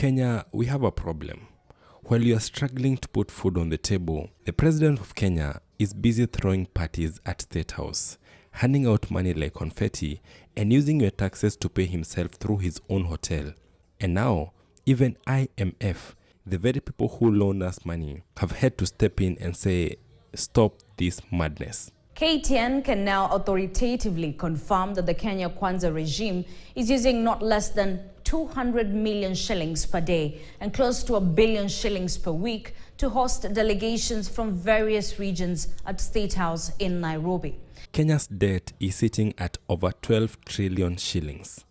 Kenya, we have a problem. While you are struggling to put food on the table, the president of Kenya is busy throwing parties at State House, handing out money like confetti, and using your taxes to pay himself through his own hotel. And now, even IMF, the very people who loaned us money, have had to step in and say, stop this madness. KTN can now authoritatively confirm that the Kenya Kwanza regime is using not less than 200 million shillings per day and close to 1 billion shillings per week to host delegations from various regions at State House in Nairobi. Kenya's debt is sitting at over 12 trillion shillings.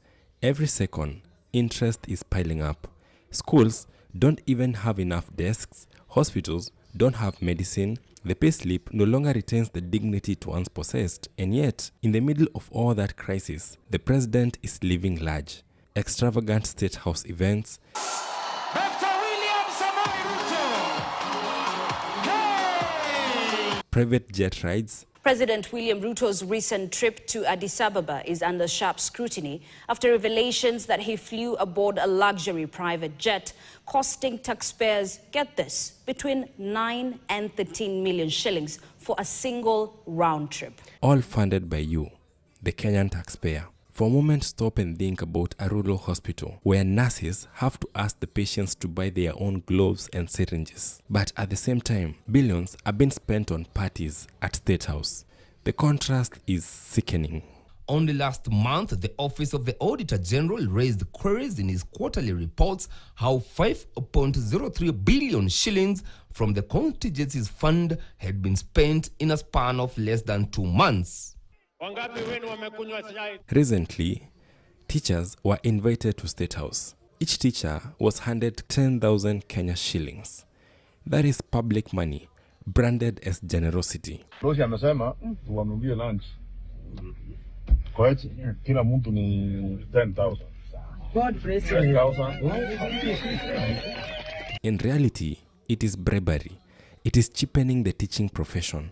Every second, interest is piling up. Schools don't even have enough desks. Hospitals don't have medicine. The payslip no longer retains the dignity it once possessed. And yet, in the middle of all that crisis, the president is living large. Extravagant State House events, private jet rides. President William Ruto's recent trip to Addis Ababa is under sharp scrutiny after revelations that he flew aboard a luxury private jet costing taxpayers, get this, between 9 and 13 million shillings for a single round trip. All funded by you, the Kenyan taxpayer. For a moment, stop and think about a rural hospital where nurses have to ask the patients to buy their own gloves and syringes. But at the same time, billions are being spent on parties at State House. The contrast is sickening. Only last month, the Office of the Auditor General raised queries in his quarterly reports how 5.03 billion shillings from the contingencies fund had been spent in a span of less than 2 months. Recently, teachers were invited to State House. Each teacher was handed 10,000 Kenya shillings. That is public money, branded as generosity. Rosi amesema tuwanunulie lunch. Kwa hiyo kila mtu ni 10,000. God bless you. 10,000. In reality, it is bribery. It is cheapening the teaching profession.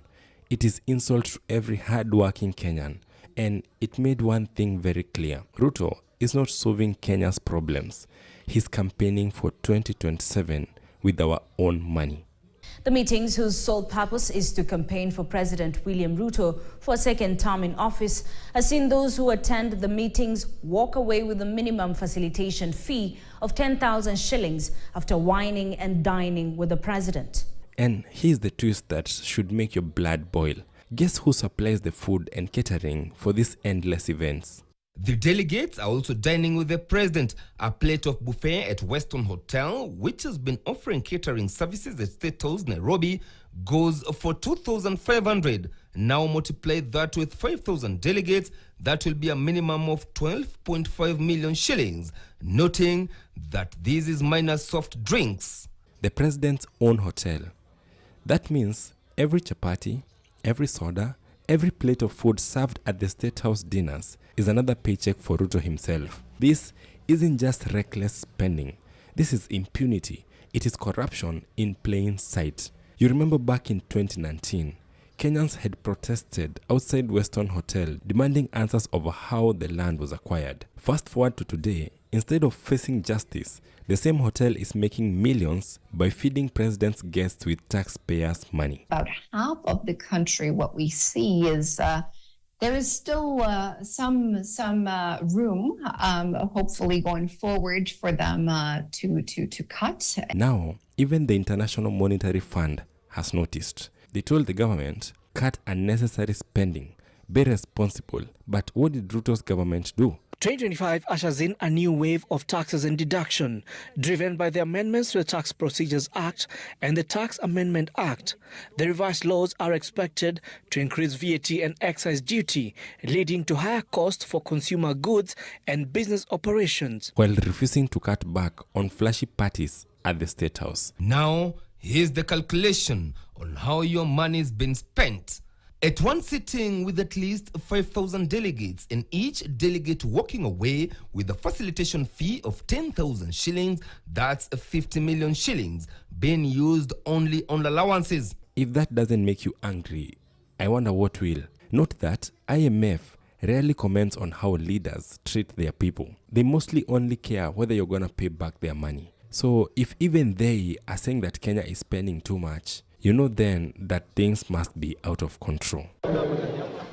It is insult to every hard-working Kenyan. And it made one thing very clear. Ruto is not solving Kenya's problems. He's campaigning for 2027 with our own money. The meetings, whose sole purpose is to campaign for President William Ruto for a second term in office, has seen those who attend the meetings walk away with a minimum facilitation fee of 10,000 shillings after wining and dining with the president. And here's the twist that should make your blood boil. Guess who supplies the food and catering for these endless events? The delegates are also dining with the president. A plate of buffet at Weston Hotel, which has been offering catering services at State House, Nairobi, goes for 2,500. Now multiply that with 5,000 delegates, that will be a minimum of 12.5 million shillings, noting that this is minus soft drinks. The president's own hotel. That means every chapati, every soda, every plate of food served at the State House dinners is another paycheck for Ruto himself. This isn't just reckless spending. This is impunity. It is corruption in plain sight. You remember back in 2019, Kenyans had protested outside Weston Hotel demanding answers over how the land was acquired. Fast forward to today, instead of facing justice, the same hotel is making millions by feeding president's guests with taxpayers' money. About half of the country, what we see is there is still some room, hopefully going forward, for them to cut. Now, even the International Monetary Fund has noticed. They told the government, cut unnecessary spending, be responsible. But what did Ruto's government do? 2025 ushers in a new wave of taxes and deduction, driven by the amendments to the Tax Procedures Act and the Tax Amendment Act. The revised laws are expected to increase VAT and excise duty, leading to higher costs for consumer goods and business operations, while refusing to cut back on flashy parties at the State House. Now, here's the calculation on how your money's been spent. At one sitting with at least 5,000 delegates, and each delegate walking away with a facilitation fee of 10,000 shillings, that's 50 million shillings being used only on allowances. If that doesn't make you angry, I wonder what will. Note that IMF rarely comments on how leaders treat their people. They mostly only care whether you're going to pay back their money. So if even they are saying that Kenya is spending too much, you know then that things must be out of control.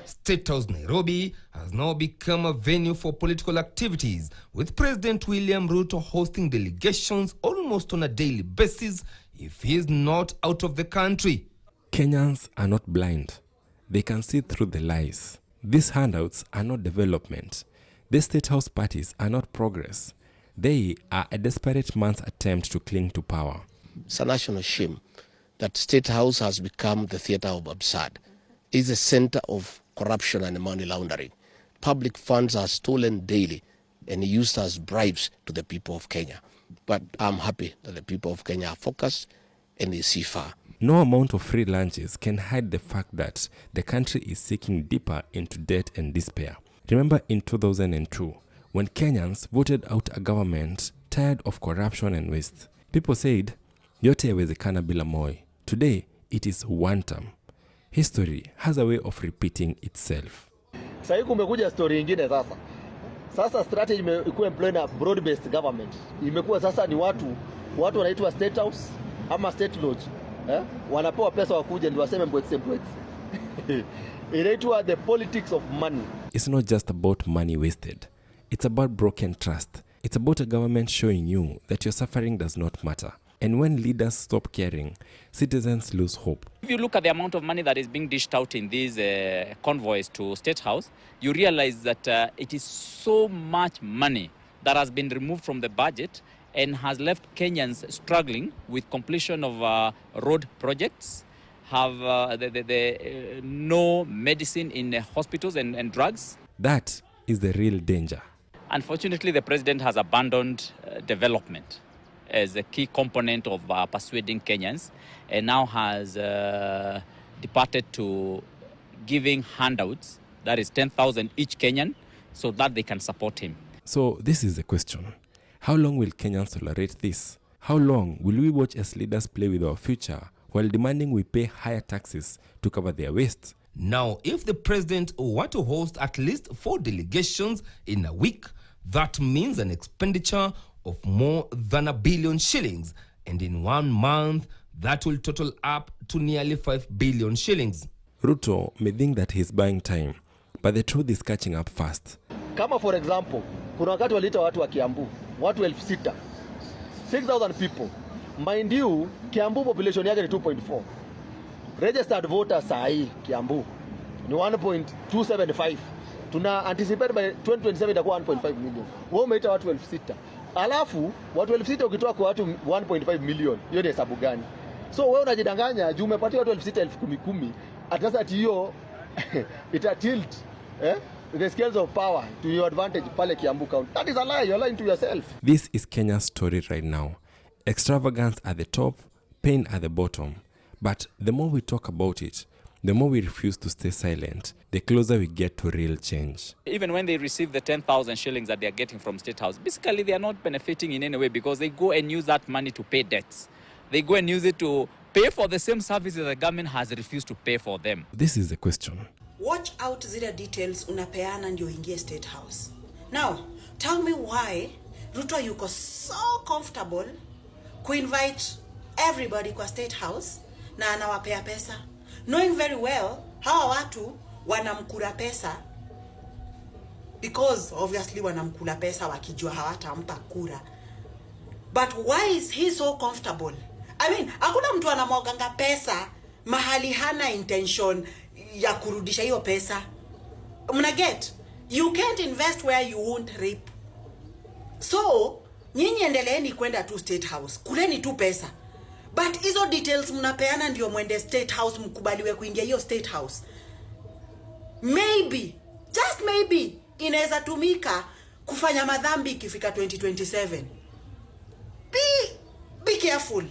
State House Nairobi has now become a venue for political activities, with President William Ruto hosting delegations almost on a daily basis if he is not out of the country. Kenyans are not blind. They can see through the lies. These handouts are not development. These State House parties are not progress. They are a desperate man's attempt to cling to power. It's a national shame that State House has become the theater of absurd. It's a center of corruption and money laundering. Public funds are stolen daily and used as bribes to the people of Kenya. But I'm happy that the people of Kenya are focused and they see far. No amount of free lunches can hide the fact that the country is sinking deeper into debt and despair. Remember in 2002, when Kenyans voted out a government tired of corruption and waste. People said, yote yawezekana bila Moi. Today, it is one term. History has a way of repeating itself. Sasa kumekuja story nyingine sasa. Sasa strategy imekuwa employ na broad based government. Imekuwa sasa ni watu wanaitwa State House ama State Lodge. Wanapewa pesa wakuje ndio waseme mbwekse. Inaitwa the politics of money. It's not just about money wasted. It's about broken trust. It's about a government showing you that your suffering does not matter. And when leaders stop caring, citizens lose hope. If you look at the amount of money that is being dished out in these convoys to State House, you realize that it is so much money that has been removed from the budget and has left Kenyans struggling with completion of road projects, have no medicine in hospitals and drugs. That is the real danger. Unfortunately, the president has abandoned development as a key component of persuading Kenyans, and now has departed to giving handouts, that is 10,000 each Kenyan, so that they can support him. So this is the question. How long will Kenyans tolerate this? How long will we watch as leaders play with our future while demanding we pay higher taxes to cover their waste? Now, if the president were to host at least 4 delegations in a week, that means an expenditure of more than 1 billion shillings. And in 1 month, that will total up to nearly 5 billion shillings. Ruto may think that he's buying time, but the truth is catching up fast. Kama for example, kuna wakati walita watu wa Kiambu, watu 6,000. 6,000 people. Mind you, Kiambu population yake ni 2.4. Registered voters saa hii Kiambu ni 1.275. Tuna anticipate by 2027 itakuwa 1.5 million. Wewe umeita watu 6,000. Alafu watu 6,000 ukitoa kwa watu 1.5 million, hiyo ni hesabu gani? So wewe unajidanganya juu umepatia watu 6,000 10,000, atasa ati hiyo ita tilt the scales of power to your advantage pale Kiambu County. That is a lie. You're lying to yourself. This is Kenya's story right now. Extravagance at the top, pain at the bottom. But the more we talk about it, the more we refuse to stay silent, the closer we get to real change. Even when they receive the 10,000 shillings that they are getting from State House, basically they are not benefiting in any way because they go and use that money to pay debts. They go and use it to pay for the same services the government has refused to pay for them. This is the question. Watch out zile details unapeana ndio ingie State House. Now, tell me why Ruto yuko so comfortable ku-invite everybody kwa State House na anawapea pesa, knowing very well hawa watu wanamkula pesa because obviously wanamkula pesa wakijua hawatampa kura. But why is he so comfortable? I mean, hakuna mtu anamwaganga pesa mahali hana intention ya kurudisha hiyo pesa. Mna get? You can't invest where you won't reap. So, nyinyi endeleeni kwenda tu State House. Kuleni tu pesa. But hizo details mnapeana ndio mwende State House mkubaliwe kuingia hiyo State House. Maybe, just maybe, inaweza tumika kufanya madhambi ikifika 2027. Be careful.